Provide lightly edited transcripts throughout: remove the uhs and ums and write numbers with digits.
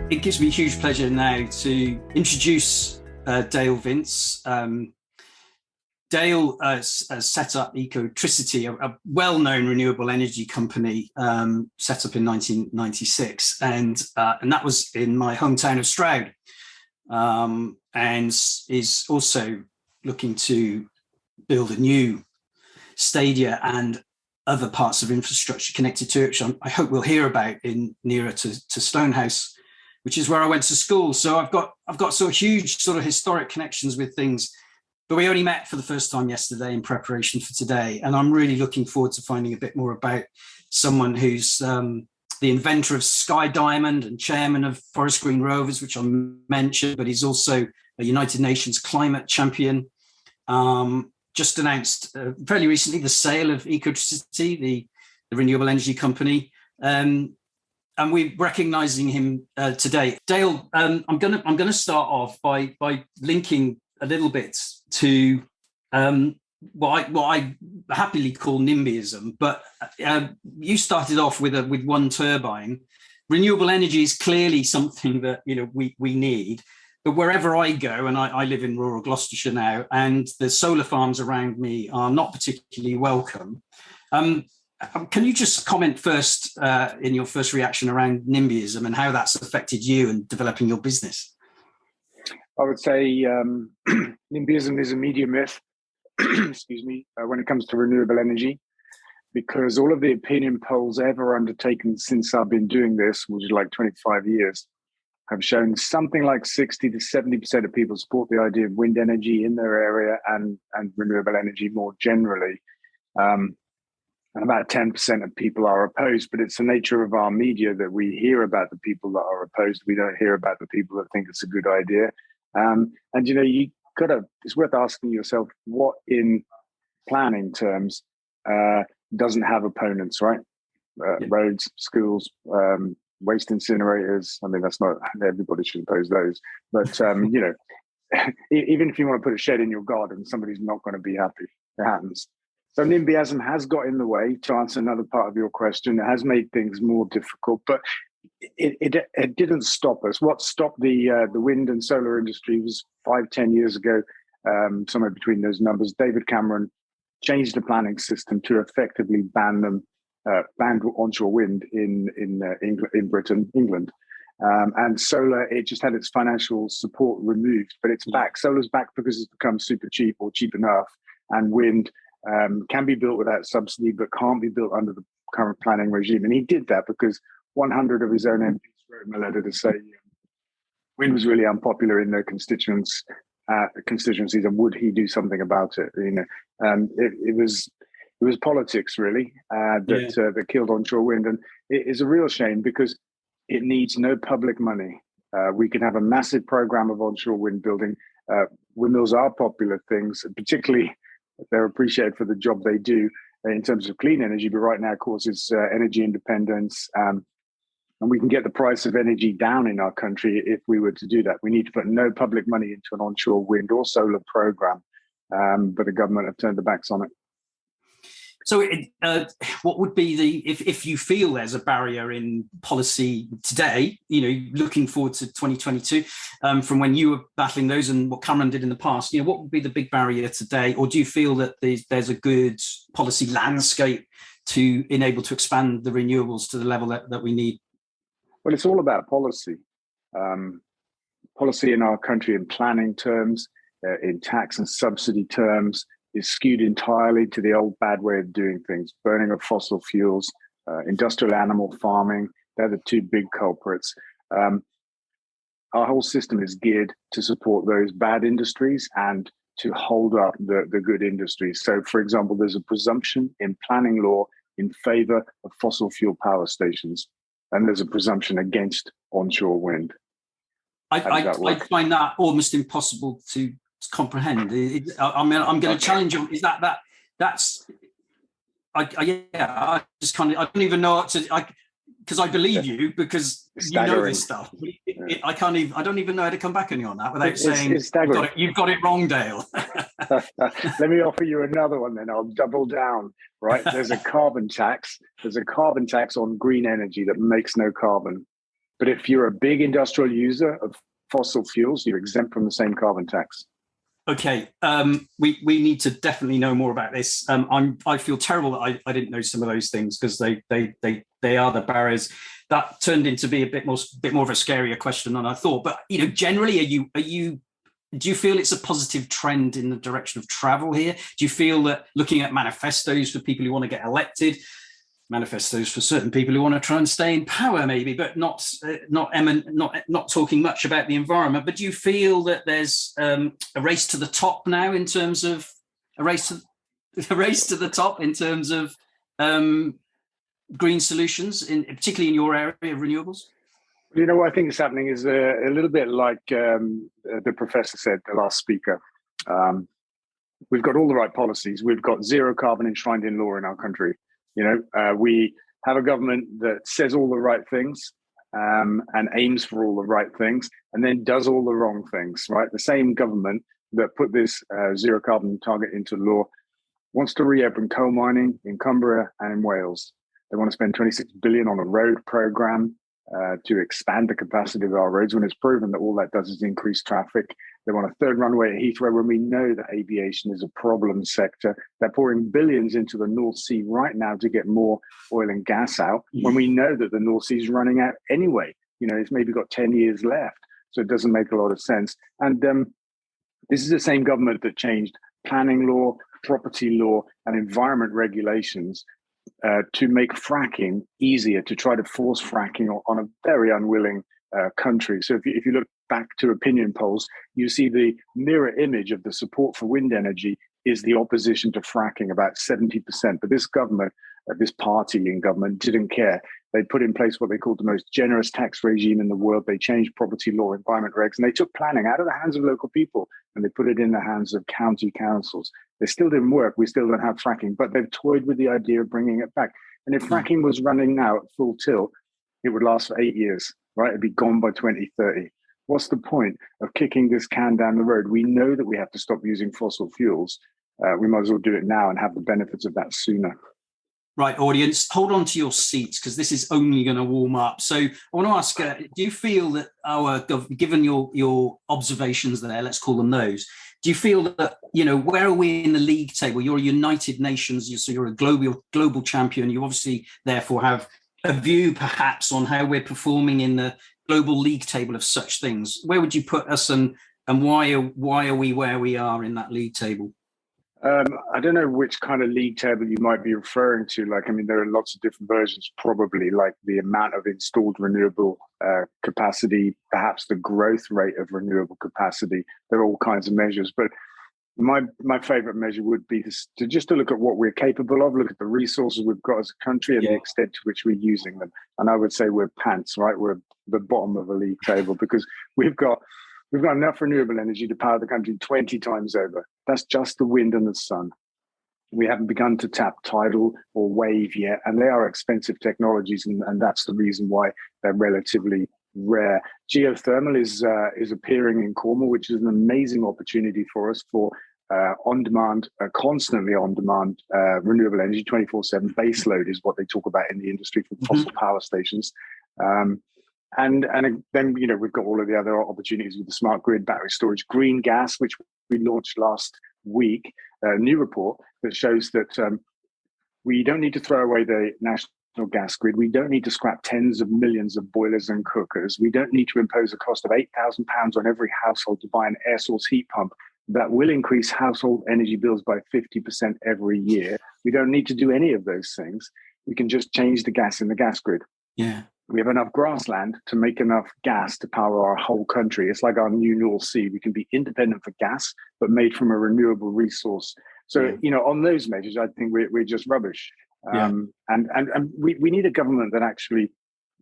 It gives me huge pleasure now to introduce Dale Vince. Dale set up Ecotricity, a well-known renewable energy company set up in 1996, and that was in my hometown of Stroud, and is also looking to build a new stadia and other parts of infrastructure connected to it, which I hope we'll hear about nearer to Stonehouse, which is where I went to school. So I've got sort of huge sort of historic connections with things, but we only met for the first time yesterday in preparation for today. And I'm really looking forward to finding a bit more about someone who's the inventor of Sky Diamond and chairman of Forest Green Rovers, which I mentioned, but he's also a United Nations climate champion. Just announced fairly recently the sale of Ecotricity, the renewable energy company. And we're recognizing him today. Dale, I'm gonna start off by linking a little bit to what I happily call NIMBYism. But you started off with one turbine. Renewable energy is clearly something that we need. But wherever I go, and I live in rural Gloucestershire now, and the solar farms around me are not particularly welcome. Can you just comment first in your first reaction around NIMBYism and how that's affected you and developing your business? I would say NIMBYism is a media myth, excuse me, when it comes to renewable energy, because all of the opinion polls ever undertaken since I've been doing this, which is like 25 years, have shown something like 60 to 70% of people support the idea of wind energy in their area and renewable energy more generally. And about 10% of people are opposed, but it's the nature of our media that we hear about the people that are opposed. We don't hear about the people that think it's a good idea. And it's worth asking yourself what in planning terms doesn't have opponents, right? Roads, schools, waste incinerators. I mean, that's not, everybody should oppose those. But, even if you want to put a shed in your garden, somebody's not going to be happy. It happens. So NIMBYism has got in the way, to answer another part of your question. It has made things more difficult, but it didn't stop us. What stopped the wind and solar industry was 5-10 years ago, somewhere between those numbers. David Cameron changed the planning system to effectively ban onshore wind in Britain, England. And solar, it just had its financial support removed, but it's back. Solar's back because it's become super cheap or cheap enough, and wind can be built without subsidy, but can't be built under the current planning regime. And he did that because 100 of his own MPs wrote him a letter to say wind was really unpopular in their constituencies, and would he do something about it? It was politics really that killed onshore wind, and it is a real shame because it needs no public money. We can have a massive program of onshore wind building. Windmills are popular things, particularly. They're appreciated for the job they do in terms of clean energy, but right now, of course, it's energy independence. And we can get the price of energy down in our country if we were to do that. We need to put no public money into an onshore wind or solar program, but the government have turned their backs on it. So what would be if you feel there's a barrier in policy today, looking forward to 2022, from when you were battling those and what Cameron did in the past, what would be the big barrier today? Or do you feel that there's a good policy landscape to enable to expand the renewables to the level that we need? Well, it's all about policy. Policy in our country in planning terms, in tax and subsidy terms, is skewed entirely to the old bad way of doing things, burning of fossil fuels, industrial animal farming. They're the two big culprits. Our whole system is geared to support those bad industries and to hold up the good industries. So, for example, there's a presumption in planning law in favor of fossil fuel power stations, and there's a presumption against onshore wind. I find that almost impossible to comprehend. I'm going to challenge you. Is that's I just kind of, I don't even know what to, because I believe you because you know this stuff. I don't even know how to come back on you on that without saying you've got it wrong, Dale. Let me offer you another one then. I'll double down, right? There's a carbon tax. There's a carbon tax on green energy that makes no carbon. But if you're a big industrial user of fossil fuels, you're exempt from the same carbon tax. Okay, we need to definitely know more about this. I feel terrible that I didn't know some of those things, because they are the barriers. That turned into be a bit more of a scarier question than I thought. But generally, do you feel it's a positive trend in the direction of travel here? Do you feel that looking at manifestos for people who want to get elected, manifestos for certain people who want to try and stay in power, maybe, but not talking much about the environment? But do you feel that there's a race to the top now in terms of green solutions, particularly in your area of renewables? What I think is happening is a little bit like the professor said, the last speaker. We've got all the right policies. We've got zero carbon enshrined in law in our country. We have a government that says all the right things and aims for all the right things, and then does all the wrong things, right? The same government that put this zero carbon target into law wants to reopen coal mining in Cumbria and in Wales. They want to spend 26 billion on a road program to expand the capacity of our roads, when it's proven that all that does is increase traffic. They want a third runway at Heathrow, when we know that aviation is a problem sector. They're pouring billions into the North Sea right now to get more oil and gas out, when we know that the North Sea is running out anyway. It's maybe got 10 years left, so it doesn't make a lot of sense. And this is the same government that changed planning law, property law, and environment regulations to make fracking easier, to try to force fracking on a very unwilling country. So if you look back to opinion polls, you see the mirror image of the support for wind energy is the opposition to fracking, about 70%. But this government, this party in government, didn't care. They put in place what they called the most generous tax regime in the world. They changed property law, environment regs, and they took planning out of the hands of local people and they put it in the hands of county councils. They still didn't work. We still don't have fracking, but they've toyed with the idea of bringing it back. And if fracking was running now at full tilt, it would last for 8 years, right? It'd be gone by 2030. What's the point of kicking this can down the road? We know that we have to stop using fossil fuels. We might as well do it now and have the benefits of that sooner. Right, audience, hold on to your seats, because this is only going to warm up. So I want to ask, do you feel that given your observations there, let's call them those, do you feel that, where are we in the league table? You're a United Nations, so you're a global champion. You obviously, therefore, have a view perhaps on how we're performing in the global league table of such things. Where would you put us, and why are we where we are in that league table? I don't know which kind of league table you might be referring to. There are lots of different versions, probably, like the amount of installed renewable capacity, perhaps the growth rate of renewable capacity. There are all kinds of measures. But my favorite measure would be to look at what we're capable of, look at the resources we've got as a country and the extent to which we're using them. And I would say we're pants, right? We're the bottom of the league table, because we've got enough renewable energy to power the country 20 times over. That's just the wind and the sun. We haven't begun to tap tidal or wave yet, and they are expensive technologies, and that's the reason why they're relatively rare. Geothermal is appearing in Cornwall, which is an amazing opportunity for us for on-demand, constantly on-demand renewable energy, 24/7 baseload is what they talk about in the industry for fossil power stations. And then, we've got all of the other opportunities with the smart grid, battery storage, green gas, which we launched last week, a new report that shows that we don't need to throw away the national gas grid. We don't need to scrap tens of millions of boilers and cookers. We don't need to impose a cost of £8,000 on every household to buy an air source heat pump that will increase household energy bills by 50% every year. We don't need to do any of those things. We can just change the gas in the gas grid. Yeah. We have enough grassland to make enough gas to power our whole country. It's like our new North Sea. We can be independent for gas, but made from a renewable resource. So, on those measures, I think we're just rubbish. And we need a government that actually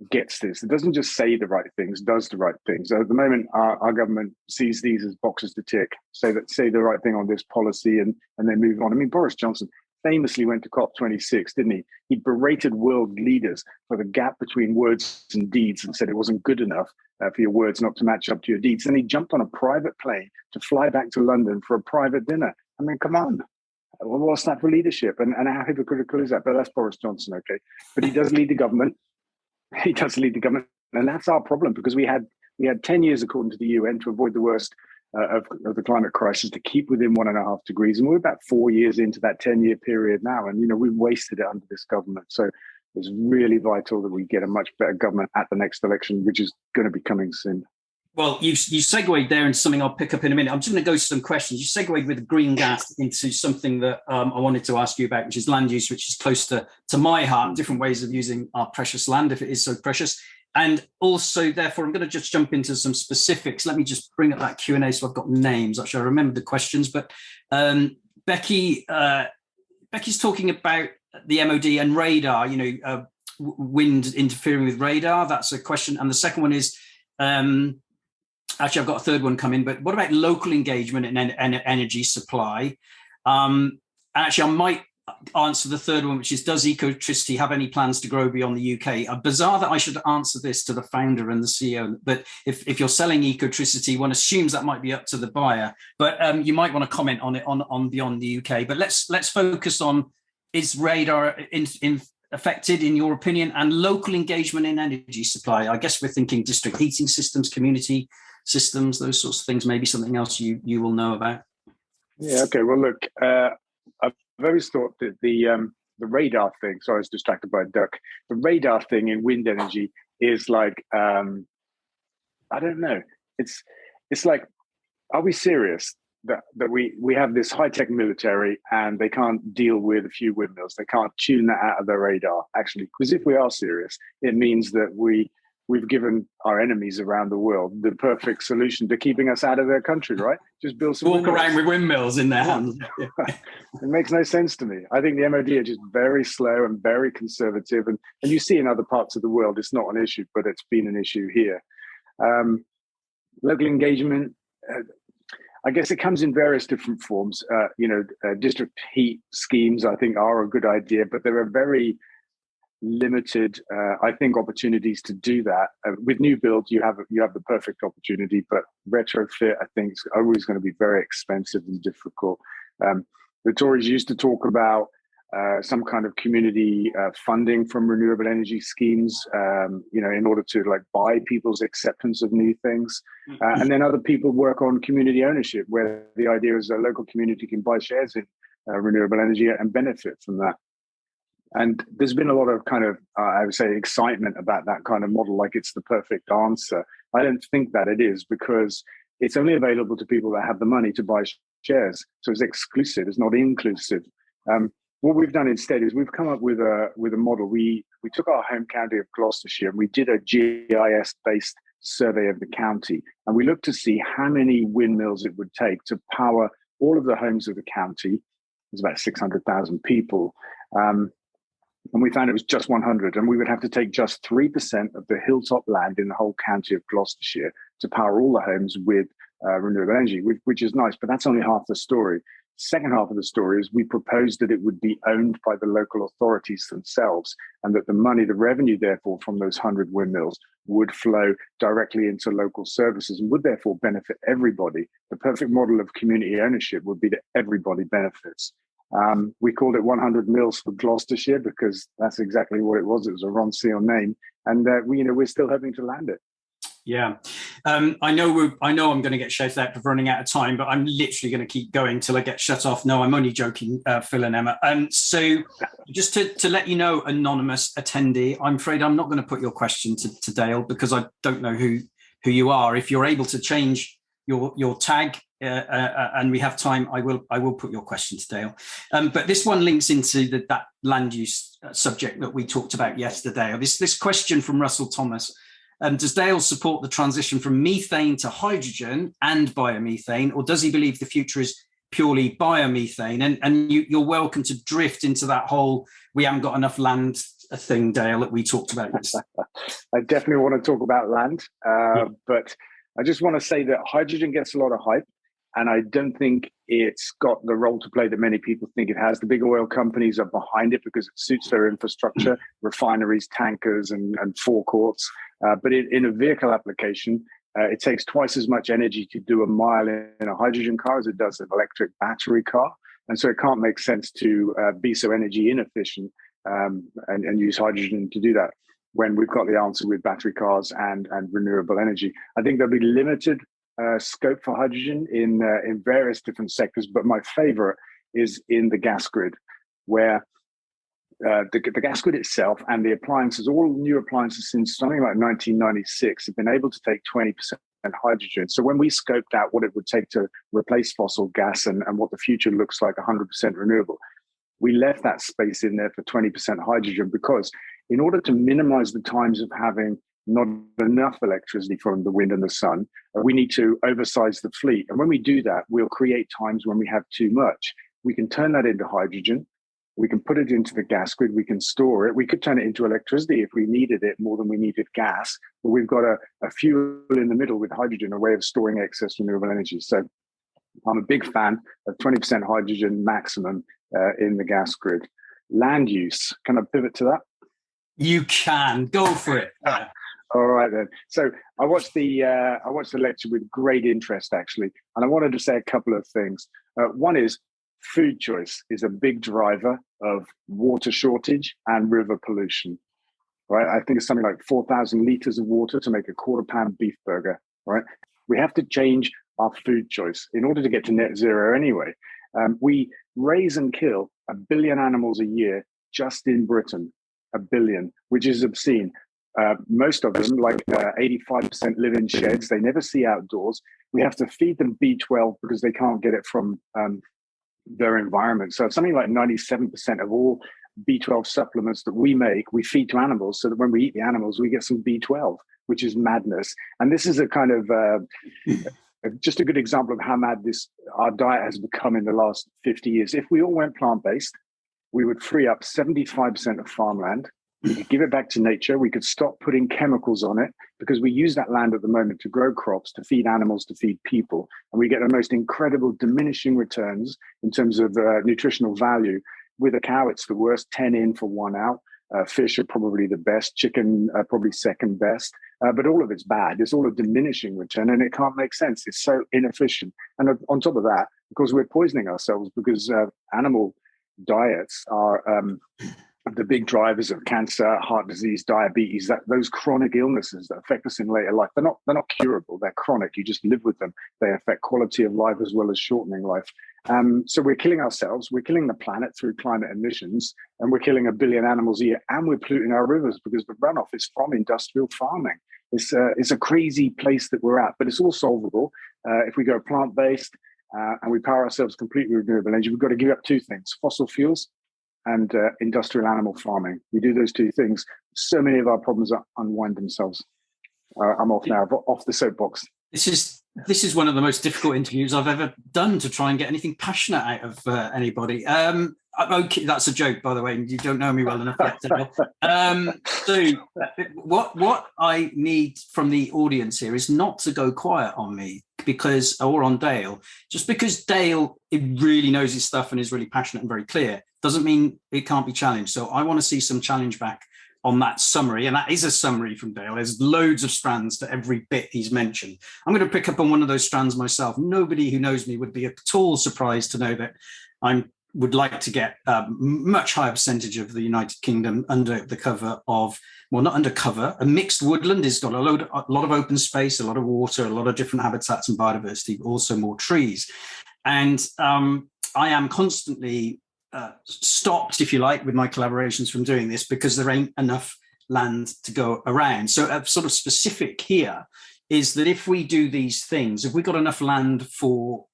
gets this. It doesn't just say the right things, does the right things. So at the moment, our government sees these as boxes to tick, say the right thing on this policy, and then move on. Boris Johnson famously went to COP26, didn't he? He berated world leaders for the gap between words and deeds and said it wasn't good enough for your words not to match up to your deeds. Then he jumped on a private plane to fly back to London for a private dinner. Come on. What's that for leadership? And how hypocritical is that? But that's Boris Johnson, okay? But he does lead the government. He does lead the government. And that's our problem, because we had 10 years, according to the UN, to avoid the worst of the climate crisis, to keep within 1.5 degrees. And we're about 4 years into that 10-year period now. And, we've wasted it under this government. So it's really vital that we get a much better government at the next election, which is going to be coming soon. Well, you segued there into something I'll pick up in a minute. I'm just going to go to some questions. You segued with green gas into something that I wanted to ask you about, which is land use, which is close to my heart, different ways of using our precious land, if it is so precious. And also, therefore, I'm going to just jump into some specifics. Let me just bring up that Q&A so I've got names. Actually, I remember the questions, but Becky's talking about the MOD and radar, wind interfering with radar. That's a question. And the second one is, actually, I've got a third one coming, but what about local engagement in energy supply? Actually, I might answer the third one, which is, does Ecotricity have any plans to grow beyond the UK? Bizarre that I should answer this to the founder and the CEO, but if you're selling Ecotricity, one assumes that might be up to the buyer, but you might want to comment on it on beyond the UK. But let's focus on, is radar affected, in your opinion, and local engagement in energy supply? I guess we're thinking district heating systems, community systems, those sorts of things, maybe something else you will know about. Yeah, okay. Well, look, I've always thought that the radar thing, sorry, I was distracted by a duck. The radar thing in wind energy is like, I don't know. It's like, are we serious that we have this high-tech military and they can't deal with a few windmills? They can't tune that out of their radar, actually. Because if we are serious, it means that we've given our enemies around the world the perfect solution to keeping us out of their country, right? Just build some walk around with windmills in their hands. It makes no sense to me. I think the MOD are just very slow and very conservative. And you see in other parts of the world, it's not an issue, but it's been an issue here. Local engagement, I guess it comes in various different forms. District heat schemes, I think, are a good idea, but there are very limited, I think, opportunities to do that. With new build, you have the perfect opportunity, but retrofit, I think, is always going to be very expensive and difficult. The Tories used to talk about some kind of community funding from renewable energy schemes, in order to buy people's acceptance of new things. And then other people work on community ownership, where the idea is a local community can buy shares in renewable energy and benefit from that. And there's been a lot of kind of, I would say, excitement about that kind of model, like it's the perfect answer. I don't think that it is, because it's only available to people that have the money to buy shares. So it's exclusive, it's not inclusive. What we've done instead is we've come up with a model. We took our home county of Gloucestershire and we did a GIS-based survey of the county. And we looked to see how many windmills it would take to power all of the homes of the county. There's about 600,000 people. And we found it was just 100, and we would have to take just 3% of the hilltop land in the whole county of Gloucestershire to power all the homes with renewable energy, which is nice, but that's only half the story. Second half of the story is we proposed that it would be owned by the local authorities themselves, and that the money, the revenue, therefore, from those 100 windmills would flow directly into local services and would therefore benefit everybody. The perfect model of community ownership would be that everybody benefits. We called it 100 Mills for Gloucestershire because that's exactly what it was. It was a Ron Seal name, and we're still hoping to land it. Yeah, I know I'm going to get shouted out for running out of time, but I'm literally going to keep going till I get shut off. No, I'm only joking, Phil and Emma. So just to let you know, anonymous attendee, I'm afraid I'm not going to put your question to Dale because I don't know who you are. If you're able to change your tag and we have time, I will put your question to Dale. But this one links into that land use subject that we talked about yesterday. This question from Russell Thomas. Does Dale support the transition from methane to hydrogen and biomethane, or does he believe the future is purely biomethane? And you're welcome to drift into that whole "we haven't got enough land" thing, Dale, that we talked about yesterday. I definitely want to talk about land, but I just want to say that hydrogen gets a lot of hype, and I don't think it's got the role to play that many people think it has. The big oil companies are behind it because it suits their infrastructure, refineries, tankers, and forecourts. But in a vehicle application, it takes twice as much energy to do a mile in a hydrogen car as it does an electric battery car. And so it can't make sense to be so energy inefficient and use hydrogen to do that. when we've got the answer with battery cars and renewable energy. I think there'll be limited scope for hydrogen in various different sectors, but my favorite is in the gas grid, where the gas grid itself and the appliances, all new appliances since something like 1996, have been able to take 20% hydrogen. So when we scoped out what it would take to replace fossil gas and what the future looks like 100% renewable, we left that space in there for 20% hydrogen, because in order to minimize the times of having not enough electricity from the wind and the sun, we need to oversize the fleet. And when we do that, we'll create times when we have too much. We can turn that into hydrogen. We can put it into the gas grid. We can store it. We could turn it into electricity if we needed it more than we needed gas. But we've got a fuel in the middle with hydrogen, a way of storing excess renewable energy. So I'm a big fan of 20% hydrogen maximum in the gas grid. Land use. Can I pivot to that? You can. Go for it. Yeah. All right then. So I watched the lecture with great interest, actually, and I wanted to say a couple of things. One is food choice is a big driver of water shortage and river pollution. Right? I think it's something like 4,000 liters of water to make a quarter-pound beef burger. Right? We have to change our food choice in order to get to net zero. Anyway, we raise and kill 1 billion animals a year just in Britain. 1 billion, which is obscene. Most of them, like 85%, live in sheds. They never see outdoors. We have to feed them B12 because they can't get it from their environment. So something like 97% of all B12 supplements that we make, we feed to animals, so that when we eat the animals, we get some B12, which is madness. And this is a kind of just a good example of how mad our diet has become in the last 50 years. If we all went plant-based, we would free up 75% of farmland. We could give it back to nature. We could stop putting chemicals on it, because we use that land at the moment to grow crops, to feed animals, to feed people. And we get the most incredible diminishing returns in terms of nutritional value. With a cow, it's the worst, 10 in for 1 out. Fish are probably the best. Chicken, probably second best. But all of it's bad. It's all a diminishing return, and it can't make sense. It's so inefficient. And on top of that, of course, we're poisoning ourselves, because animal diets are the big drivers of cancer, heart disease, diabetes, those chronic illnesses that affect us in later life. They're not curable. They're chronic. You just live with them. They affect quality of life as well as shortening life. So we're killing ourselves. We're killing the planet through climate emissions, and we're killing 1 billion animals a year, and we're polluting our rivers because the runoff is from industrial farming. It's a crazy place that we're at, but it's all solvable if we go plant-based and we power ourselves completely with renewable energy. We've got to give up 2 things: fossil fuels and industrial animal farming. We do those 2 things, so many of our problems unwind themselves. I'm off now, off the soapbox. This is one of the most difficult interviews I've ever done to try and get anything passionate out of anybody. Okay, that's a joke, by the way. You don't know me well enough yet to know. So what I need from the audience here is not to go quiet on me, or on Dale. Just because Dale really knows his stuff and is really passionate and very clear doesn't mean it can't be challenged. So I want to see some challenge back on that summary, and that is a summary from Dale. There's loads of strands to every bit he's mentioned. I'm going to pick up on one of those strands myself. Nobody who knows me would be at all surprised to know that I would like to get a much higher percentage of the United Kingdom under the cover of, well, not undercover, a mixed woodland. Has got a lot of open space, a lot of water, a lot of different habitats and biodiversity, but also more trees. And I am constantly stopped, if you like, with my collaborations from doing this, because there ain't enough land to go around. So a sort of specific here is that if we do these things, if we've got enough land for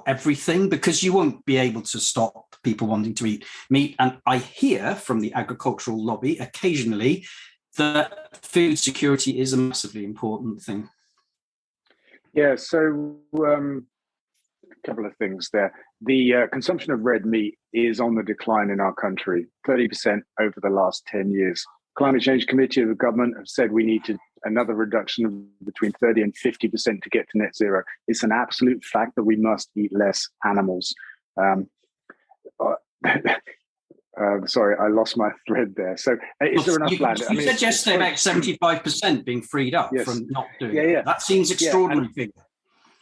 everything, because you won't be able to stop people wanting to eat meat. And I hear from the agricultural lobby occasionally that food security is a massively important thing. Yeah, so a couple of things there. The consumption of red meat is on the decline in our country, 30% over the last 10 years. Climate Change Committee of the government have said we need another reduction of between 30 and 50% to get to net zero. It's an absolute fact that we must eat less animals. Sorry, I lost my thread there. So is there enough land? You said yesterday about 75% being freed up from not doing it. That seems extraordinary figure.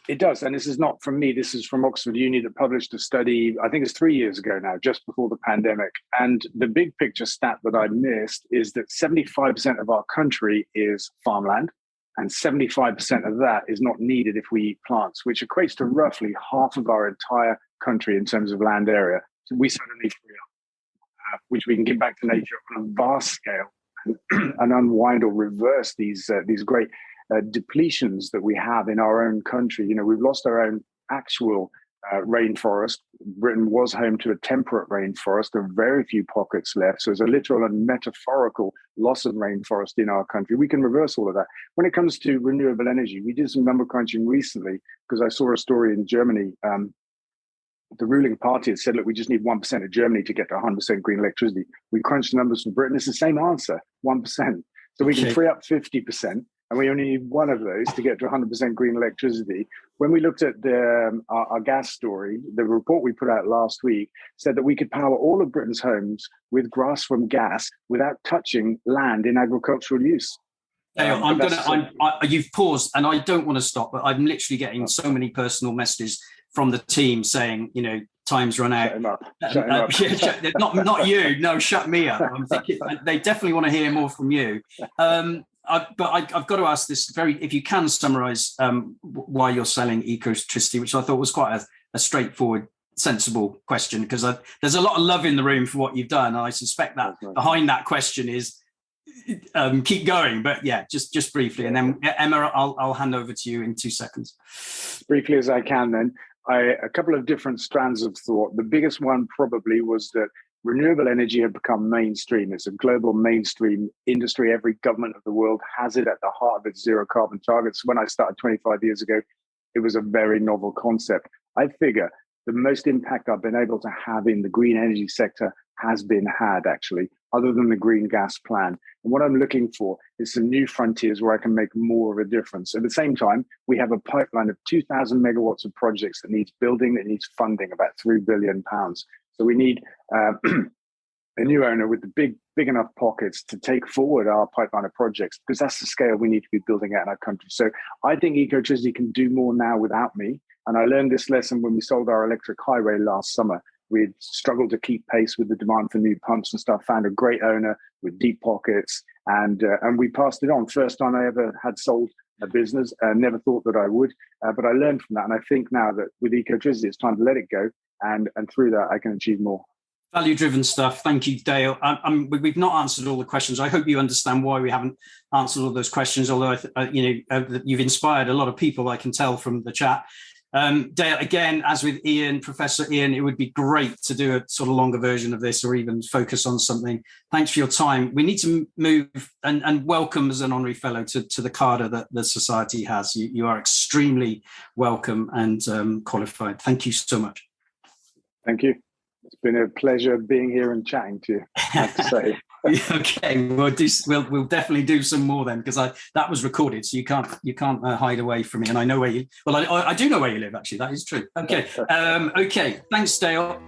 It does. And this is not from me. This is from Oxford Uni that published a study, I think it's 3 years ago now, just before the pandemic. And the big picture stat that I missed is that 75% of our country is farmland. And 75% of that is not needed if we eat plants, which equates to roughly half of our entire country in terms of land area. So we suddenly free up, which we can give back to nature on a vast scale and unwind or reverse these great depletions that we have in our own country. You know, we've lost our own actual rainforest. Britain was home to a temperate rainforest. There are very few pockets left. So there's a literal and metaphorical loss of rainforest in our country. We can reverse all of that. When it comes to renewable energy, we did some number crunching recently because I saw a story in Germany. The ruling party had said, look, we just need 1% of Germany to get to 100% green electricity. We crunched the numbers for Britain. It's the same answer, 1%. So we can free up 50%. And we only need one of those to get to 100% green electricity. When we looked at our gas story, the report we put out last week said that we could power all of Britain's homes with grass from gas without touching land in agricultural use. You've paused, and I don't want to stop, but I'm literally getting so many personal messages from the team saying, you know, time's run out. Shut him up. Not you. No, shut me up. I'm thinking they definitely want to hear more from you. But I've got to ask this if you can summarize why you're selling Ecotricity, which I thought was quite a straightforward, sensible question, because there's a lot of love in the room for what you've done. And I suspect that behind that question is keep going. But yeah, just briefly. And then Emma, I'll hand over to you in 2 seconds. As briefly as I can then. A couple of different strands of thought. The biggest one probably was that renewable energy had become mainstream. It's a global mainstream industry. Every government of the world has it at the heart of its zero carbon targets. When I started 25 years ago, it was a very novel concept. I figure the most impact I've been able to have in the green energy sector has been had, actually, other than the green gas plan. And what I'm looking for is some new frontiers where I can make more of a difference. At the same time, we have a pipeline of 2,000 megawatts of projects that needs building, that needs funding, about £3 billion. So we need a new owner with the big enough pockets to take forward our pipeline of projects, because that's the scale we need to be building at in our country. So I think Ecotricity can do more now without me. And I learned this lesson when we sold our electric highway last summer. We'd struggled to keep pace with the demand for new pumps and stuff, found a great owner with deep pockets, and we passed it on. First time I ever had sold a business, never thought that I would, but I learned from that. And I think now that with Ecotricity, it's time to let it go. And through that, I can achieve more. Value-driven stuff. Thank you, Dale. We've not answered all the questions. I hope you understand why we haven't answered all those questions, although you've inspired a lot of people, I can tell from the chat. Dale, again, as with Ian, Professor Ian, it would be great to do a sort of longer version of this or even focus on something. Thanks for your time. We need to move and welcome as an honorary fellow to the cadre that the Society has. You are extremely welcome and qualified. Thank you so much. Thank you. It's been a pleasure being here and chatting to you, I have to say. Okay, we'll definitely do some more then, because that was recorded, so you can't hide away from me. And I know where you. Well, I do know where you live, actually. That is true. Okay. Okay. Thanks, Dale.